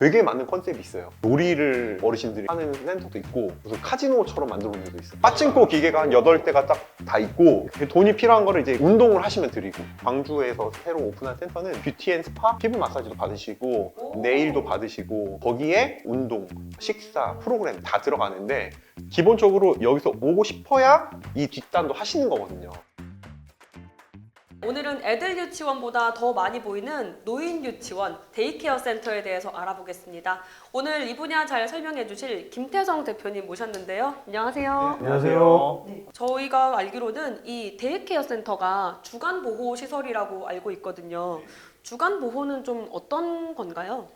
되게 많은 컨셉이 있어요. 놀이를 어르신들이 하는 센터도 있고 무슨 카지노처럼 만들어 놓은 데도 있어요. 빠찡코 기계가 한 8대가 딱 다 있고 돈이 필요한 거를 이제 운동을 하시면 드리고, 광주에서 새로 오픈한 센터는 뷰티 앤 스파, 피부 마사지도 받으시고 네일도 받으시고 거기에 운동, 식사, 프로그램 다 들어가는데 기본적으로 여기서 오고 싶어야 이 뒷단도 하시는 거거든요. 오늘은 애들 유치원보다 더 많이 보이는 노인 유치원, 데이케어 센터에 대해서 알아보겠습니다. 오늘 이 분야 잘 설명해 주실 김태성 대표님 모셨는데요. 안녕하세요. 안녕하세요. 네. 저희가 알기로는 이 데이케어 센터가 주간 보호 시설이라고 알고 있거든요. 주간 보호는 좀 어떤 건가요?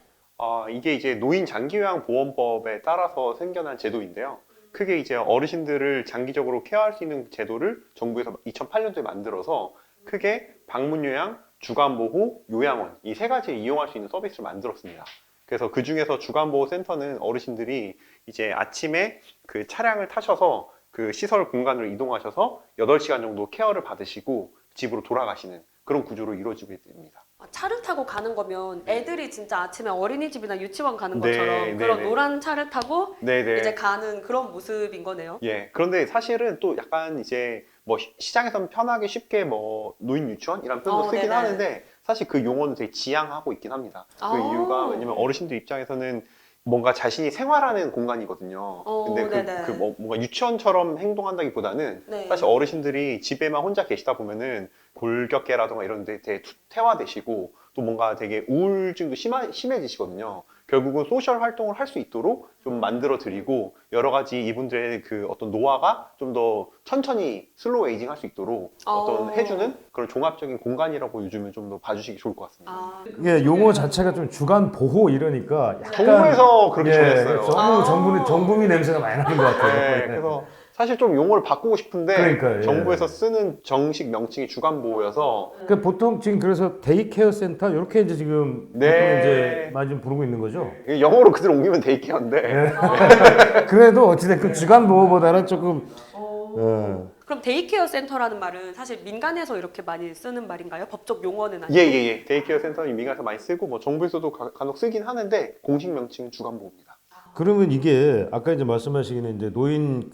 이게 이제 노인 장기요양보험법에 따라서 생겨난 제도인데요. 크게 이제 어르신들을 장기적으로 케어할 수 있는 제도를 정부에서 2008년도에 만들어서 크게 방문요양, 주간보호, 요양원 이 세 가지 이용할 수 있는 서비스를 만들었습니다. 그래서 그 중에서 주간보호센터는 어르신들이 이제 아침에 그 차량을 타셔서 그 시설 공간으로 이동하셔서 8시간 정도 케어를 받으시고 집으로 돌아가시는 그런 구조로 이루어지게 됩니다. 차를 타고 가는 거면 애들이 진짜 아침에 어린이집이나 유치원 가는 네, 것처럼 그런 네. 노란 차를 타고 네네. 이제 가는 그런 모습인 거네요. 예. 그런데 사실은 또 약간 이제 뭐 시장에서는 편하게 쉽게 뭐 노인 유치원이라는 표현도 쓰긴 네네. 하는데 사실 그 용어는 되게 지양하고 있긴 합니다. 그 아. 이유가 왜냐면 어르신들 입장에서는 뭔가 자신이 생활하는 공간이거든요. 근데 네네. 뭔가 유치원처럼 행동한다기보다는 네. 사실 어르신들이 집에만 혼자 계시다 보면은 골격계라든가 이런 데 되게 퇴화되시고 또 뭔가 되게 우울증도 심해지시거든요. 결국은 소셜 활동을 할 수 있도록 좀 만들어 드리고 여러 가지 이분들의 그 어떤 노화가 좀 더 천천히 슬로우 에이징 할 수 있도록 어떤 해주는 그런 종합적인 공간이라고 요즘은 좀 더 봐주시기 좋을 것 같습니다. 이게 용어 자체가 좀 주간 보호 이러니까 약간 정부에서 그렇게 정했어요. 정부미 냄새가 많이 나는 것 같아요. 네, 그래서 사실 좀 용어를 바꾸고 싶은데 그러니까요, 예. 정부에서 쓰는 정식 명칭이 주간보호여서 그러니까 보통 지금 그래서 데이케어 센터 이렇게 이제 지금 네. 보통 이제 많이 좀 부르고 있는 거죠. 영어로 그대로 옮기면 데이케어인데 그래도 어찌됐든 주간 보호보다는 조금 그럼 데이케어 센터라는 말은 사실 민간에서 이렇게 많이 쓰는 말인가요? 법적 용어는 아니고? 예. 데이케어 센터는 민간에서 많이 쓰고 뭐 정부에서도 간혹 쓰긴 하는데 공식 명칭은 주간보호입니다. 그러면 이게 아까 이제 말씀하시기는 이제 노인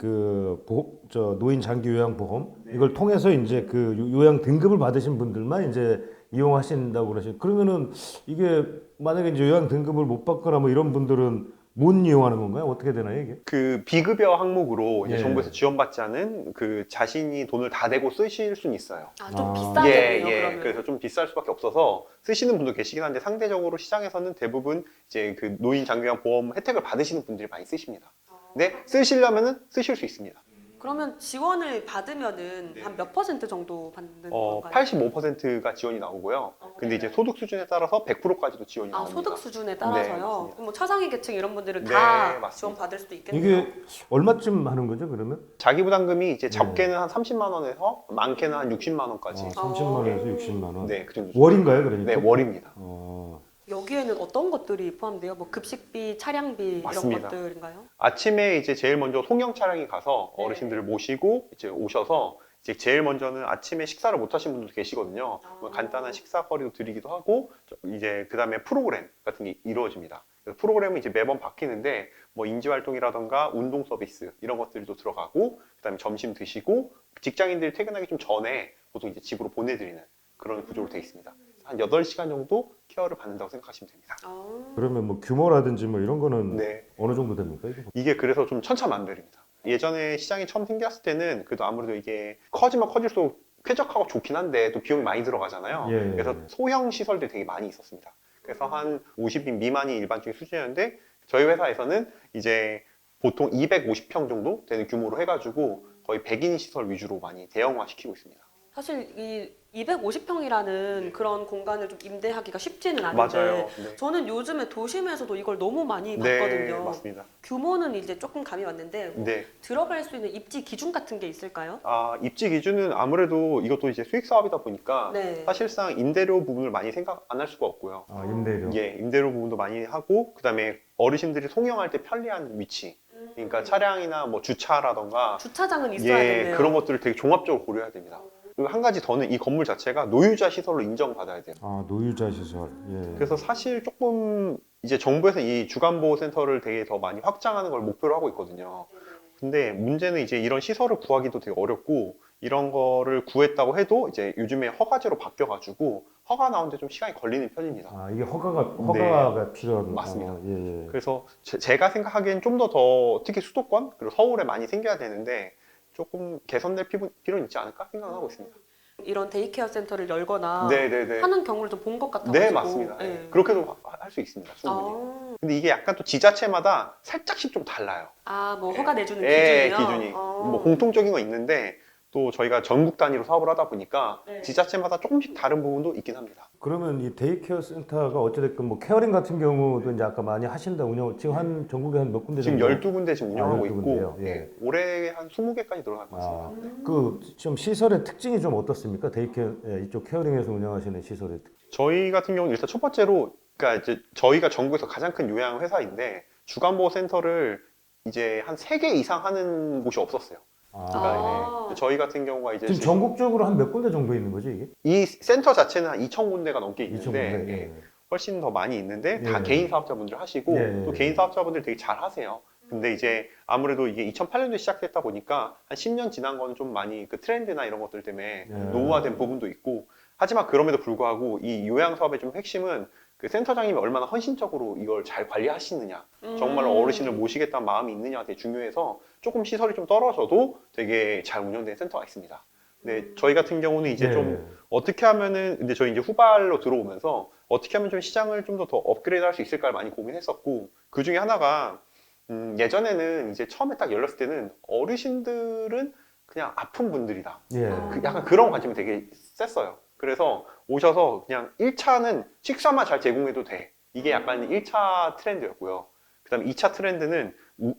노인 장기 요양 보험 이걸 통해서 이제 그 요양 등급을 받으신 분들만 이제 이용하신다고 그러시죠. 그러면은 이게 만약에 이제 요양 등급을 못 받거나 뭐 이런 분들은 못 이용하는 건가요? 어떻게 되나요, 이게? 그 비급여 항목으로 이제 예. 정부에서 지원받지 않은 그 자신이 돈을 다 내고 쓰실 수는 있어요. 좀 비싸겠네요, 그러면. 그래서 좀 비쌀 수밖에 없어서 쓰시는 분도 계시긴 한데 상대적으로 시장에서는 대부분 이제 그 노인 장기요양 보험 혜택을 받으시는 분들이 많이 쓰십니다. 근데 쓰시려면은 쓰실 수 있습니다. 그러면 지원을 받으면은 한 몇 % 정도 받는 건가요? 85%가 지원이 나오고요. 근데 이제 소득 수준에 따라서 100%까지도 지원이 나옵니다. 소득 수준에 네, 따라서요? 맞습니다. 그럼 뭐 차상위 계층 이런 분들은 네, 다 맞습니다. 지원 받을 수도 있겠네요. 이게 얼마쯤 하는 거죠, 그러면? 자기 부담금이 이제 적게는 한 30만 원에서 많게는 한 60만 원까지. 30만 원에서 60만 원. 네, 그 정도. 월인가요, 그러니까? 네, 월입니다. 여기에는 어떤 것들이 포함돼요? 뭐 급식비, 차량비 맞습니다. 이런 것들인가요? 아침에 이제 제일 먼저 송영 차량이 가서 어르신들을 모시고 이제 오셔서 이제 제일 먼저는 아침에 식사를 못 하신 분들도 계시거든요. 뭐 간단한 식사거리도 드리기도 하고 이제 그다음에 프로그램 같은 게 이루어집니다. 그래서 프로그램은 이제 매번 바뀌는데 뭐 인지 활동이라던가 운동 서비스 이런 것들도 들어가고 그다음에 점심 드시고 직장인들이 퇴근하기 좀 전에 보통 이제 집으로 보내드리는 그런 구조로 되어 있습니다. 한 8시간 정도 케어를 받는다고 생각하시면 됩니다. 그러면 뭐 규모라든지 뭐 이런 거는 네. 어느 정도 됩니까? 이게? 이게 그래서 좀 천차만별입니다. 예전에 시장이 처음 생겼을 때는 그래도 아무래도 이게 커지면 커질수록 쾌적하고 좋긴 한데 또 비용이 많이 들어가잖아요. 예. 그래서 소형 시설들이 되게 많이 있었습니다. 그래서 한 50인 미만이 일반적인 수준이었는데 저희 회사에서는 이제 보통 250평 정도 되는 규모로 해가지고 거의 100인 시설 위주로 많이 대형화 시키고 있습니다. 사실 이 250평이라는 그런 공간을 좀 임대하기가 쉽지는 않은데 맞아요. 네. 저는 요즘에 도심에서도 이걸 너무 많이 네, 봤거든요. 맞습니다. 규모는 이제 조금 감이 왔는데 네. 들어갈 수 있는 입지 기준 같은 게 있을까요? 입지 기준은 아무래도 이것도 이제 수익 사업이다 보니까 네. 사실상 임대료 부분을 많이 생각 안 할 수가 없고요. 임대료. 예, 임대료 부분도 많이 하고 그다음에 어르신들이 송영할 때 편리한 위치. 그러니까 차량이나 뭐 주차라던가 주차장은 있어야겠네요. 그런 것들을 되게 종합적으로 고려해야 됩니다. 그리고 한 가지 더는 이 건물 자체가 노유자 시설로 인정받아야 돼요. 노유자 시설. 예. 그래서 사실 조금 이제 정부에서 이 주간보호센터를 되게 더 많이 확장하는 걸 목표로 하고 있거든요. 근데 문제는 이제 이런 시설을 구하기도 되게 어렵고 이런 거를 구했다고 해도 이제 요즘에 허가제로 바뀌어가지고 허가 나오는데 좀 시간이 걸리는 편입니다. 아, 이게 허가가 필요한. 맞습니다. 예. 그래서 제가 생각하기엔 좀 더 특히 수도권 그리고 서울에 많이 생겨야 되는데 조금 개선될 필요는 있지 않을까 생각하고 있습니다. 이런 데이케어 센터를 열거나 네네네. 하는 경우를 좀 본 것 같아가지고. 네, 맞습니다. 네. 그렇게도 할 수 있습니다. 충분히. 아, 근데 이게 약간 또 지자체마다 살짝씩 좀 달라요. 뭐 허가 내주는 예, 기준이요? 기준이. 뭐 공통적인 거 있는데 또 저희가 전국 단위로 사업을 하다 보니까 네. 지자체마다 조금씩 다른 부분도 있긴 합니다. 그러면 이 데이케어 센터가 어찌됐건 뭐 케어링 같은 경우도 이제 아까 많이 하신다 운영 지금 한 전국에 한 몇 군데 지금 정도? 12군데 지금 운영하고 12 있고 군데요? 예. 예, 올해 한 20개까지 들어갈 것 같습니다. 그 좀 시설의 특징이 좀 어떻습니까? 데이케어 이쪽 케어링에서 운영하시는 시설의 특징. 저희 같은 경우는 일단 첫 번째로 그러니까 이제 저희가 전국에서 가장 큰 요양 회사인데 주간보호센터를 이제 한 3개 이상 하는 곳이 없었어요. 그러니까 네. 저희 같은 경우가 이제 지금 전국적으로 한 몇 군데 정도 있는 거죠 이게? 이 센터 자체는 한 2,000군데가 넘게 2천 있는데 군데. 예, 훨씬 더 많이 있는데 다 예. 개인 사업자분들 하시고 예. 또 개인 사업자분들 되게 잘 하세요. 근데 이제 아무래도 이게 2008년도에 시작됐다 보니까 한 10년 지난 거는 좀 많이 그 트렌드나 이런 것들 때문에 예. 노후화된 부분도 있고 하지만 그럼에도 불구하고 이 요양 사업의 좀 핵심은 그 센터장님이 얼마나 헌신적으로 이걸 잘 관리하시느냐 정말로 어르신을 모시겠다는 마음이 있느냐가 되게 중요해서 조금 시설이 좀 떨어져도 되게 잘 운영된 센터가 있습니다. 근데 저희 같은 경우는 이제 예. 좀 어떻게 하면은 근데 저희 이제 후발로 들어오면서 어떻게 하면 좀 시장을 좀 더 업그레이드 할 수 있을까를 많이 고민했었고 그 중에 하나가 예전에는 이제 처음에 딱 열렸을 때는 어르신들은 그냥 아픈 분들이다. 예. 약간 그런 관점이 되게 셌어요. 그래서 오셔서 그냥 1차는 식사만 잘 제공해도 돼. 이게 약간 1차 트렌드였고요. 그 다음에 2차 트렌드는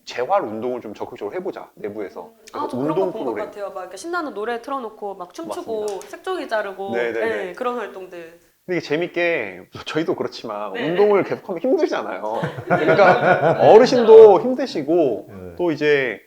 재활 운동을 좀 적극적으로 해보자, 내부에서. 저 그런 거 본 것 같아요. 막 이렇게 신나는 노래 틀어놓고 막 춤추고 색종이 자르고 네네네. 네, 그런 활동들. 근데 이게 재밌게 저희도 그렇지만 네. 운동을 계속하면 힘들잖아요. 그러니까 어르신도 힘드시고 네. 또 이제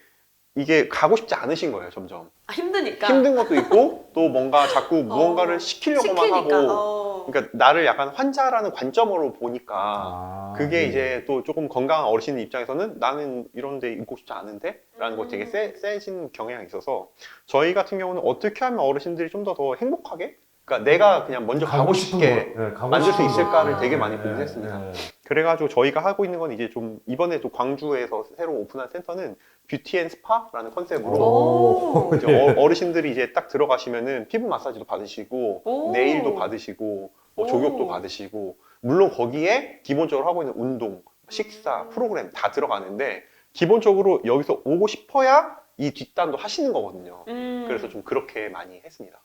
이게 가고 싶지 않으신 거예요, 점점. 힘드니까. 힘든 것도 있고 또 뭔가 자꾸 무언가를 시키려고만 하고 그러니까 나를 약간 환자라는 관점으로 보니까 그게 예. 이제 또 조금 건강한 어르신 입장에서는 나는 이런 데 있고 싶지 않은데? 라는 거 되게 세진 경향이 있어서 저희 같은 경우는 어떻게 하면 어르신들이 좀 더 행복하게 그러니까 내가 그냥 먼저 가고 싶게 만들 수 있을까를 되게 많이 고민했습니다. 그래가지고 저희가 하고 있는 건 이제 좀 이번에 또 광주에서 새로 오픈한 센터는 뷰티 앤 스파라는 컨셉으로 이제 어르신들이 이제 딱 들어가시면은 피부 마사지도 받으시고 네일도 받으시고 뭐 조격도 받으시고 물론 거기에 기본적으로 하고 있는 운동, 식사, 프로그램 다 들어가는데 기본적으로 여기서 오고 싶어야 이 뒷단도 하시는 거거든요. 그래서 좀 그렇게 많이 했습니다.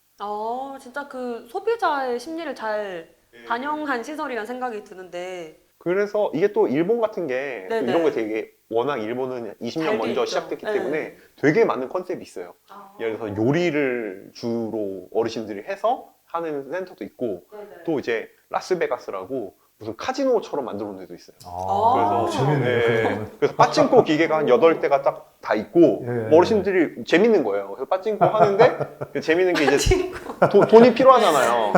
진짜 그 소비자의 심리를 잘 반영한 시설이라는 생각이 드는데. 그래서 이게 또 일본 같은 게 또 네네. 이런 거 되게 워낙 일본은 20년 잘 돼 먼저 있죠. 시작됐기 네. 때문에 되게 많은 컨셉이 있어요. 예를 들어서 요리를 주로 어르신들이 해서 하는 센터도 있고 네네. 또 이제 라스베가스라고 무슨 카지노처럼 만들어 놓은 데도 있어요. 그래서 재밌네요. 그래서 빠찡코 기계가 한 8대가 딱 다 있고 예. 뭐 어르신들이 재밌는 거예요. 그래서 빠찡코 하는데 그 재밌는 게 이제 친구. 돈이 필요하잖아요.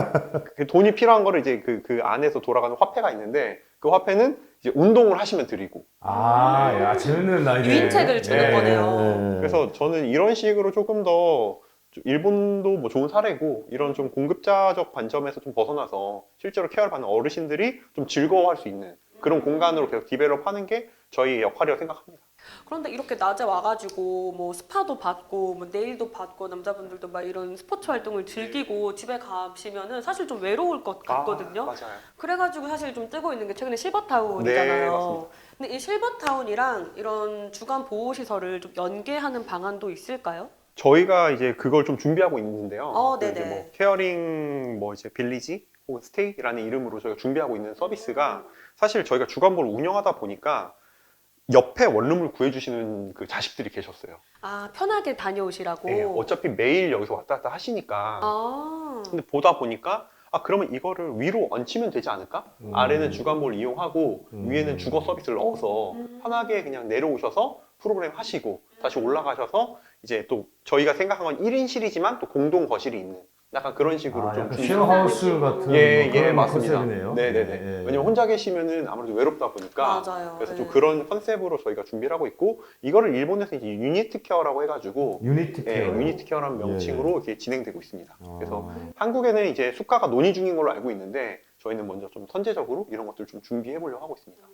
그 돈이 필요한 거를 이제 그 안에서 돌아가는 화폐가 있는데 그 화폐는 이제 운동을 하시면 드리고 야, 재밌는 아이디어. 유인책을 주는 거네요. 그래서 저는 이런 식으로 조금 더 일본도 뭐 좋은 사례고 이런 좀 공급자적 관점에서 좀 벗어나서 실제로 케어를 받는 어르신들이 좀 즐거워할 수 있는 그런 공간으로 계속 디벨롭하는 게 저희의 역할이라고 생각합니다. 그런데 이렇게 낮에 와가지고 뭐 스파도 받고 뭐 네일도 받고 남자분들도 막 이런 스포츠 활동을 즐기고 집에 가시면은 사실 좀 외로울 것 같거든요. 맞아요. 그래가지고 사실 좀 뜨고 있는 게 최근에 실버타운이잖아요. 네, 맞습니다. 근데 이 실버타운이랑 이런 주간 보호 시설을 좀 연계하는 방안도 있을까요? 저희가 이제 그걸 좀 준비하고 있는데요. 그 이제 네네. 뭐 케어링 뭐 이제 빌리지 혹은 스테이라는 이름으로 저희가 준비하고 있는 서비스가 사실 저희가 주간보를 운영하다 보니까 옆에 원룸을 구해주시는 그 자식들이 계셨어요. 편하게 다녀오시라고. 네, 어차피 매일 여기서 왔다 갔다 하시니까. 아. 근데 보다 보니까 그러면 이거를 위로 얹히면 되지 않을까? 아래는 주간보를 이용하고 위에는 주거 서비스를 넣어서 편하게 그냥 내려오셔서 프로그램 하시고 다시 올라가셔서 이제 또 저희가 생각한 건 1인실이지만 또 공동 거실이 있는 약간 그런 식으로 좀 약간 준비- 쉐어하우스 같은 예, 뭐 예, 그런 맞습니다. 컨셉이네요. 네네네. 예, 예. 왜냐면 혼자 계시면은 아무래도 외롭다 보니까. 맞아요. 그래서 좀 네. 그런 컨셉으로 저희가 준비를 하고 있고, 이거를 일본에서 이제 유니트 케어라고 해가지고, 유니티 예, 케어. 유니트 케어라는 예, 명칭으로 이렇게 진행되고 있습니다. 아. 그래서 한국에는 이제 수가가 논의 중인 걸로 알고 있는데, 저희는 먼저 좀 선제적으로 이런 것들 좀 준비해 보려고 하고 있습니다.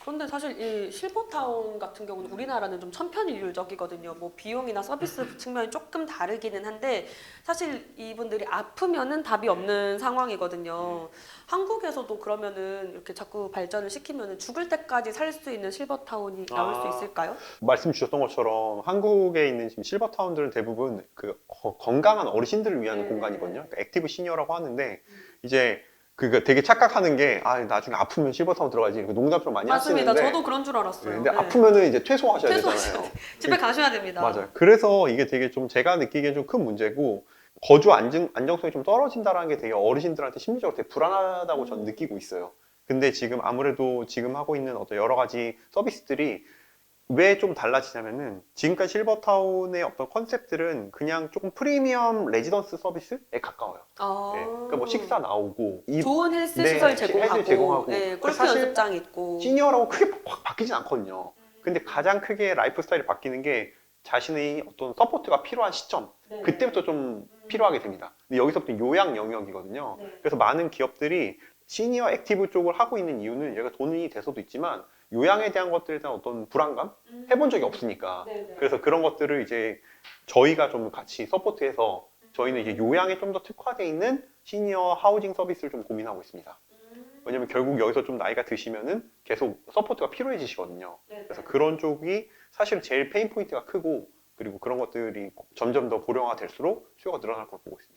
그런데 사실 이 실버타운 같은 경우는 우리나라는 좀 천편일률적이거든요. 뭐 비용이나 서비스 측면이 조금 다르기는 한데 사실 이분들이 아프면은 답이 없는 상황이거든요. 한국에서도 그러면은 이렇게 자꾸 발전을 시키면은 죽을 때까지 살 수 있는 실버타운이 나올 수 아. 있을까요? 말씀 주셨던 것처럼 한국에 있는 지금 실버타운들은 대부분 그 건강한 어르신들을 위한 네. 공간이거든요. 그러니까 액티브 시니어라고 하는데 이제 그니까 되게 착각하는 게 나중에 아프면 실버타운 들어가지 이렇게 농담처럼 많이 맞습니다. 하시는데 저도 그런 줄 알았어요. 근데 네. 아프면은 이제 퇴소하셔야 퇴소하셔야 되잖아요. 집에 가셔야 됩니다. 맞아요. 그래서 이게 되게 좀 제가 느끼기엔 좀 큰 문제고 거주 안정성이 좀 떨어진다라는 게 되게 어르신들한테 심리적으로 되게 불안하다고 저는 느끼고 있어요. 근데 지금 아무래도 지금 하고 있는 어떤 여러 가지 서비스들이 왜 좀 달라지냐면은 지금까지 실버타운의 어떤 컨셉들은 그냥 조금 프리미엄 레지던스 서비스에 가까워요. 아. 네. 그러니까 뭐 식사 나오고 좋은 헬스 네, 시설 헬스 제공하고, 제공하고. 네, 골프 사실 연습장 있고. 시니어라고 크게 확 바뀌진 않거든요. 근데 가장 크게 라이프 스타일이 바뀌는 게 자신의 어떤 서포트가 필요한 시점, 네. 그때부터 좀 필요하게 됩니다. 근데 여기서부터 요양 영역이거든요. 네. 그래서 많은 기업들이 시니어 액티브 쪽을 하고 있는 이유는 얘가 돈이 돼서도 있지만 요양에 대한 것들에 대한 어떤 불안감? 해본 적이 없으니까. 네. 그래서 그런 것들을 이제 저희가 좀 같이 서포트해서 저희는 이제 요양에 좀 더 특화되어 있는 시니어 하우징 서비스를 좀 고민하고 있습니다. 왜냐면 결국 여기서 좀 나이가 드시면은 계속 서포트가 필요해지시거든요. 그래서 그런 쪽이 사실 제일 페인 포인트가 크고 그리고 그런 것들이 점점 더 고령화 될수록 수요가 늘어날 걸 보고 있습니다.